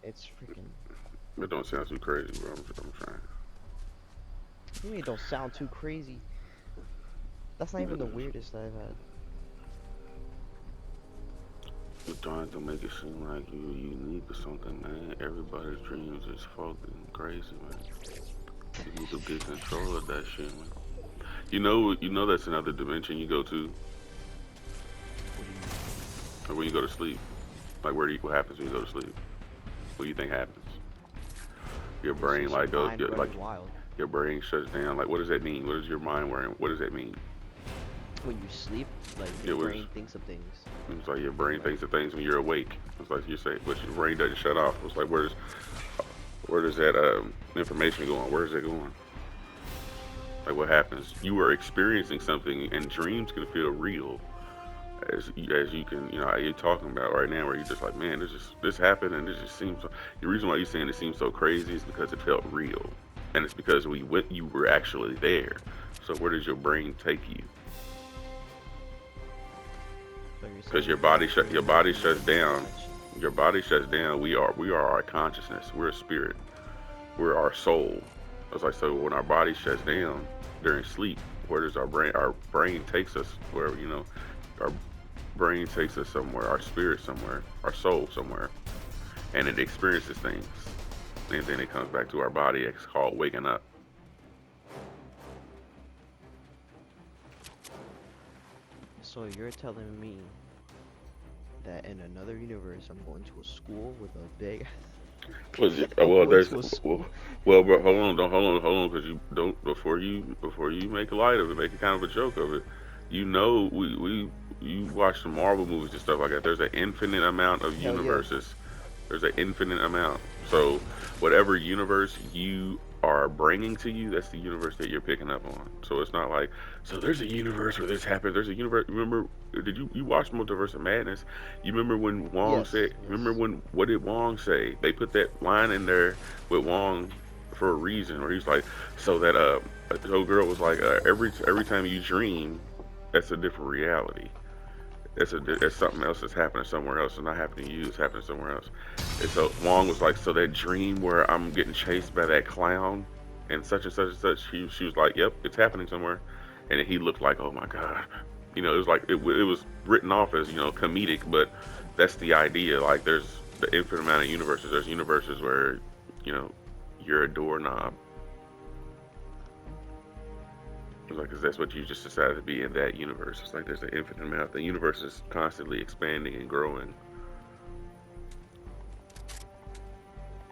It's freaking. It don't sound too crazy, bro. I'm trying. You mean it don't sound too crazy? That's not even the weirdest I've had. You're trying to make it seem like you're unique or something, man. Everybody's dreams is fucking crazy, man. You need to get control of that shit, man. You know that's another dimension you go to, What do you mean? or when you go to sleep. Like, what happens when you go to sleep? What do you think happens? Your It's brain just your like goes, mind like running wild. your brain shuts down. Like, what does that mean? What is your mind wearing? What does that mean? When you sleep, like your It was. brain thinks of things. It's like your brain thinks of things when you're awake. It's like you say, but your brain doesn't shut off. It's like where does that information go on? Where is it going? Like what happens? You are experiencing something, and dreams can feel real, as you can, you're talking about right now, where you're just like, man, this happened, and this just seems. The reason why you're saying it seems so crazy is because it felt real, and it's because you were actually there. So where does your brain take you? So you're Because saying it felt your real body until you shuts made that down. connection. Your body shuts down. We are our consciousness. We're a spirit. We're our soul. It's like, so when our body shuts down during sleep, where does our brain takes us? Where, our brain takes us somewhere, our spirit somewhere, our soul somewhere, and it experiences things, and then it comes back to our body. It's called waking up. So you're telling me that in another universe, I'm going to a school with a big. I'm Well, going there's to a well, school. well, bro, hold on, don't hold on, because you don't before you make light of it, make a kind of a joke of it. We you watch the Marvel movies and stuff like that. There's an infinite amount of Hell yeah. universes. There's an infinite amount. So whatever universe you are bringing to you, that's the universe that you're picking up on. So it's not like, so there's a universe where this happened. There's a universe. Remember, did you watch Multiverse of Madness? You remember when Wong said? Yes. Remember Yes. when what did Wong say? They put that line in there with Wong for a reason, where he's like, so that the old girl was like, every time you dream, that's a different reality. It's something else that's happening somewhere else. It's not happening to you. It's happening somewhere else. And so Wong was like, so that dream where I'm getting chased by that clown and such and such and such. She was like, yep, it's happening somewhere. And then he looked like, oh my god. It was like it was written off as comedic, but that's the idea. Like there's the infinite amount of universes. There's universes where you know you're a doorknob. It's like, 'cause that's what you just decided to be in that universe. It's like there's an infinite amount. The universe is constantly expanding and growing,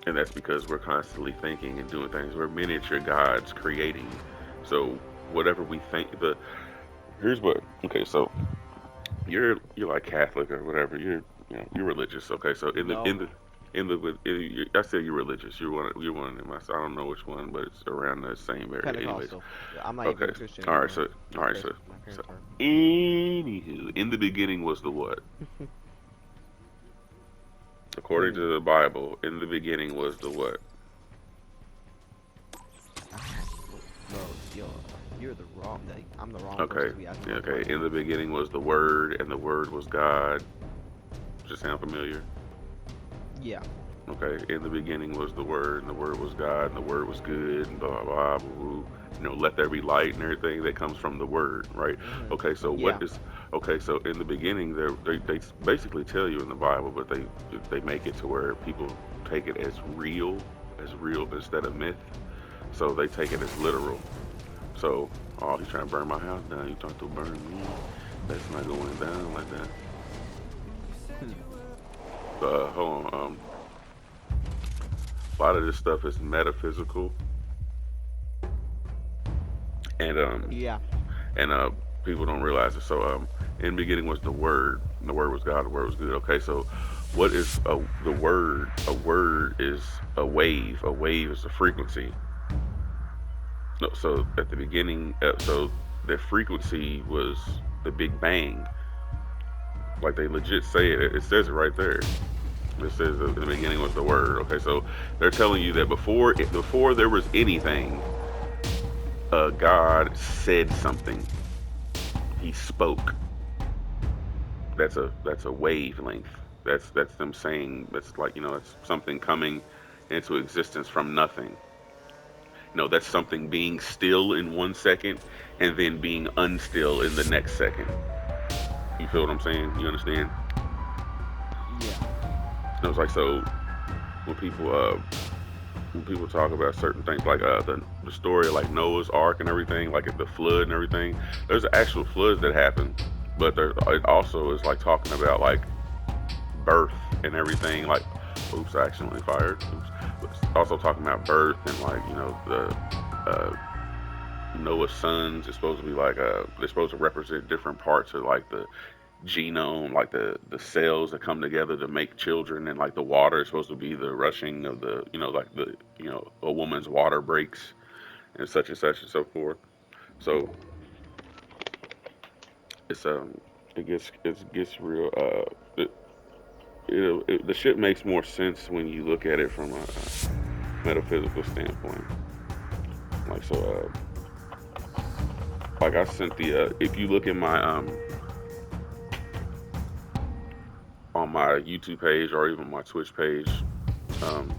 and that's because we're constantly thinking and doing things. We're miniature gods creating. So whatever we think, here's what. Okay, so you're like Catholic or whatever. You're religious. Okay, so No. I said you're religious. You're one of them. I don't know which one, but it's around the same area. Anyways, Pentecostal. I'm not okay. even Christian All right. anymore. So all right. My So parents were. anywho, in the beginning was the what? What do According you mean? to the Bible, in the beginning was the what? Bro, yo, you're the wrong. Like, I'm the wrong person Okay. to be asking Yeah, about the okay. Bible. In the beginning was the Word, and the Word was God. Does it sound familiar? Yeah. Okay. In the beginning was the Word, and the Word was God, and the Word was good, and blah blah blah. Blah, blah. Let there be light and everything that comes from the Word, right? Mhm. Okay. So Yeah. what is? Okay. So in the beginning, they basically tell you in the Bible, but they make it to where people take it as real instead of myth. So they take it as literal. So, oh, he's trying to burn my house down. You trying to burn me? That's not going down like that. Hmm. Hold on. A lot of this stuff is metaphysical, and Yeah. people don't realize it. So, in the beginning was the Word. And the Word was God. The Word was good. Okay, so what is the word? A word is a wave. A wave is a frequency. No, so at the beginning, so the frequency was the Big Bang. Like they legit say it. It says it right there. It says in the beginning was the word. Okay, so they're telling you that before there was anything, God said something. He spoke. That's a wavelength. That's them saying that's like, it's something coming into existence from nothing. That's something being still in 1 second and then being unstill in the next second. You feel what I'm saying? You understand? Yeah. It was like, so when people when people talk about certain things like the story of like Noah's Ark and everything, like the flood and everything, there's actual floods that happen, but there it also is like talking about like birth and everything. Like, oops, I accidentally fired. Oops. But it's also talking about birth and like the Noah's sons is supposed to be like they're supposed to represent different parts of like the genome, like the cells that come together to make children, and like the water is supposed to be the rushing of the like the a woman's water breaks and such and so forth. So it's it gets real. The shit makes more sense when you look at it from a metaphysical standpoint. Like so, like I sent the if you look at my on my YouTube page or even my Twitch page, um,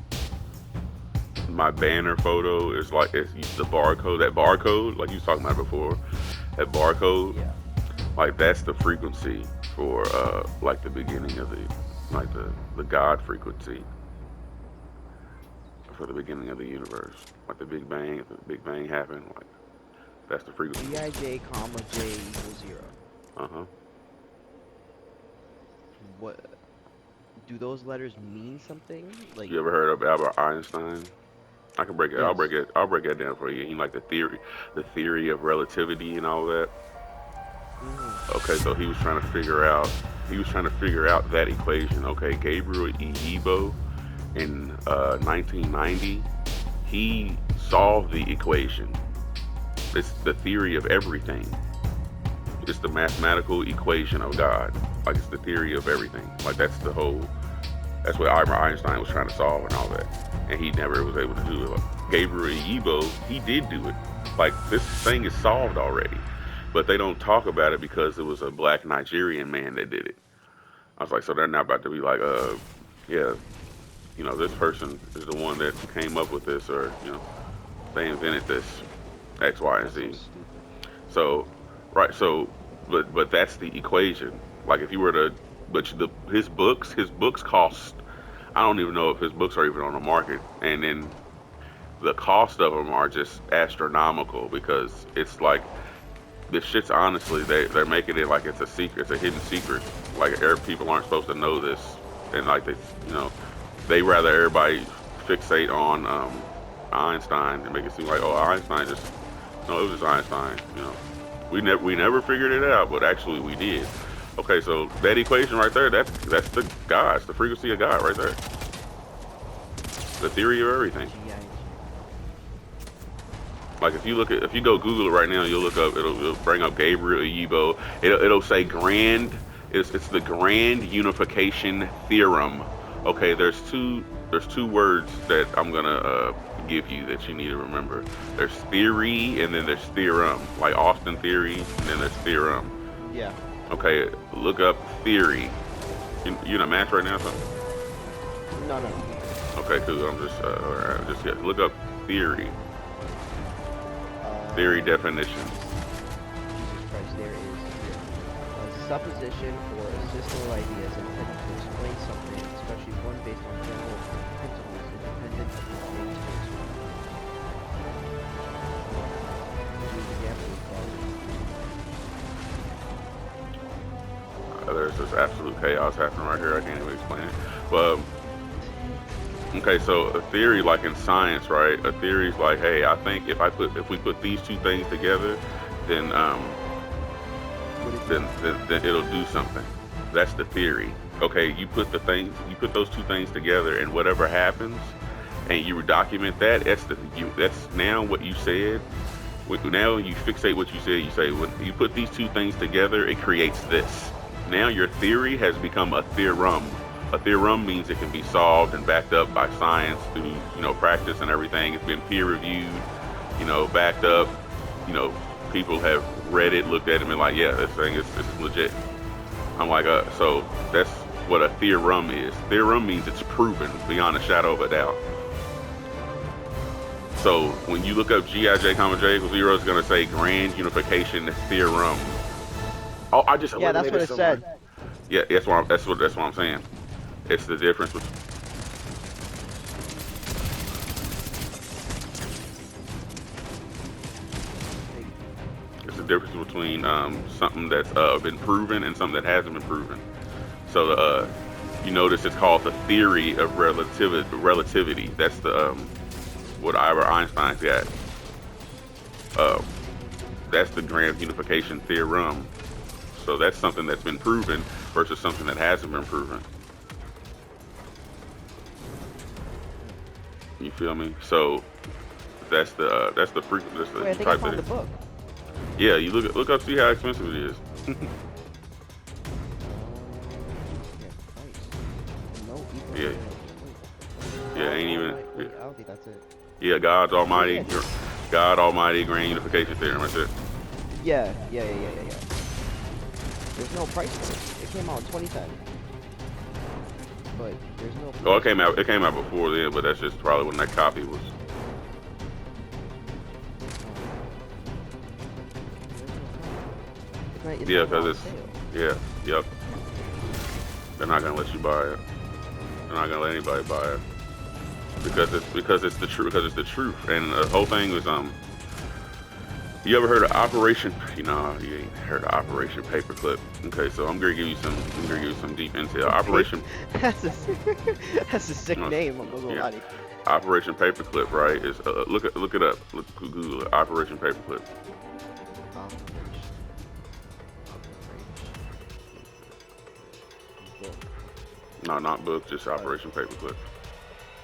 my banner photo is like it's the barcode. That barcode, like you was talking about before, that barcode, Yeah. like that's the frequency for like the beginning of the like the God frequency for the beginning of the universe. Like the Big Bang, if the Big Bang happened, like that's the frequency. Bij, comma J equals 0. Uh huh. What do those letters mean something? Like, You ever heard of Albert Einstein? I can break it. I'll yes. break it. I'll break that down for you. He like the theory of relativity and all that. Mhm. Okay, so he was trying to figure out. He was trying to figure out that equation. Okay, Gabriel Yibo in 1990, he solved the equation. It's the theory of everything. It's the mathematical equation of God. Like it's the theory of everything. Like that's the whole. That's what Albert Einstein was trying to solve and all that, and he never was able to do it. Like Gabriel Yibo, he did do it. Like this thing is solved already, but they don't talk about it because it was a black Nigerian man that did it. I was like, so they're not about to be like, yeah, this person is the one that came up with this, or they invented this X, Y, and That's so Z. stupid. So, right, so, but that's the equation. Like if you were to, but his books cost. I don't even know if his books are even on the market, and then the cost of them are just astronomical because it's like this shit's honestly they're making it like it's a secret, it's a hidden secret. Like people aren't supposed to know this, and like you know, they rather everybody fixate on Einstein and make it seem like oh Einstein just no it was just Einstein. We never figured it out, but actually we did. Okay, so that equation right there, that's the God, it's the frequency of God right there. The theory of everything. Gij. Like if you go Google it right now, you'll look up. It'll bring up Gabriel Yibo. It'll say grand. It's the grand unification theorem. Okay, there's two words that I'm gonna give you that you need to remember. There's theory and then there's theorem, like Austin theory, and then there's theorem. Yeah. Okay, look up theory. You in a match right now, son? No, no, no. Okay, cool. I'm just yeah, look up theory. Theory Uh, definition. Jesus Christ, there is a supposition or a system of ideas intended to explain something, especially one based on general principles independent of the same space. Use examples There's this absolute chaos happening right here. I can't even explain it. But okay, so a theory, like in science, right? A theory is like, hey, I think if we put these two things together, then What it then, do? then it'll do something. That's the theory. Okay, you put those two things together, and whatever happens, and you document that. That's now what you said. Now you fixate what you said. You say when you put these two things together, it creates this. Now your theory has become a theorem. A theorem means it can be solved and backed up by science through practice and everything. It's been peer reviewed, backed up. People have read it, looked at it, and been like, yeah, this is legit. I'm like, so what a theorem is. Theorem means it's proven beyond a shadow of a doubt. So when you look up Gij, comma J equals 0, it's gonna say grand unification theorem. Oh, I just Yeah, that's what it someone. said. Yeah, that's what I'm saying. It's the difference between. It's the difference between something that's been proven and something that hasn't been proven. So you notice it's called the theory of relativity. That's the what Albert Einstein got. That's the grand unification theorem. So that's something that's been proven versus something that hasn't been proven. You feel me? So that's the frequency. That's the Wait, I think I type found the of. book. Yeah, you look up, see how expensive it is. Yeah. Yeah, ain't even. Wait, I don't think that's it. Yeah, God Almighty Grand Unification Theorem. That's it. Yeah. There's no price for it. It came out in 2010. But there's no price. Oh, it came out before then, but that's just probably when that copy was. It's Yeah, not because on it's sale. yep. They're not gonna let you buy it. They're not gonna let anybody buy it because it's the truth. Because it's the truth, and the whole thing was You ever heard of Operation? You ain't heard of Operation Paperclip. Okay, so I'm gonna give you some deep intel. Operation. That's a sick name. I'm not gonna lie to you. Operation Paperclip, right? Is look it up. Google it. Operation Paperclip. No, not book, just Operation Paperclip.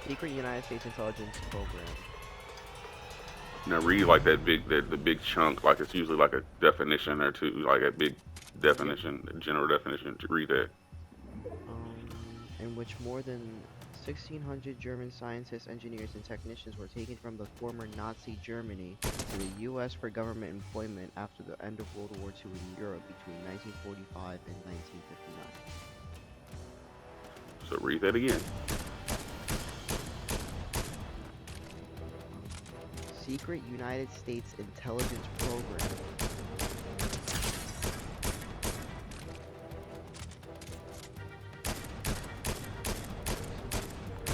Secret United States Intelligence Program. Now read like the big chunk, like it's usually like a definition or two, like a big definition, general definition. To read that. In which more than 1,600 German scientists, engineers, and technicians were taken from the former Nazi Germany to the U.S. for government employment after the end of World War II in Europe between 1945 and 1959. So read that again. Secret United States Intelligence Program.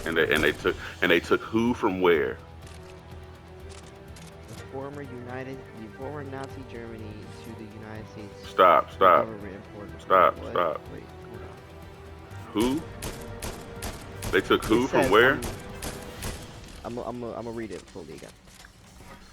And they took who from where? The former Nazi Germany to the United States. Stop. Government employment. Stop. Wait, hold on. Who? They took who It from says, where? I'm gonna read it fully again.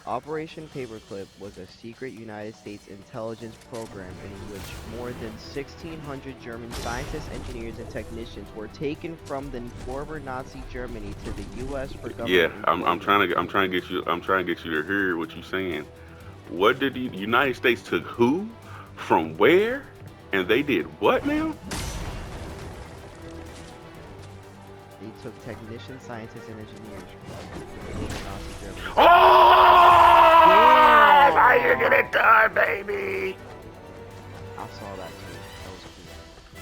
Operation Paperclip was a secret United States intelligence program in which more than 1,600 German scientists, engineers, and technicians were taken from the former Nazi Germany to the U.S. for government. Yeah, I'm trying to get you to hear what you're saying. What did the United States took who from where, and they did what now? They took technicians, scientists, and engineers from the former Nazi Germany. Oh, that's how you get it done, baby. I saw that too.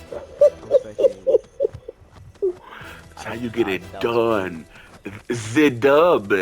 That was cool. That's how you get it done. The dub.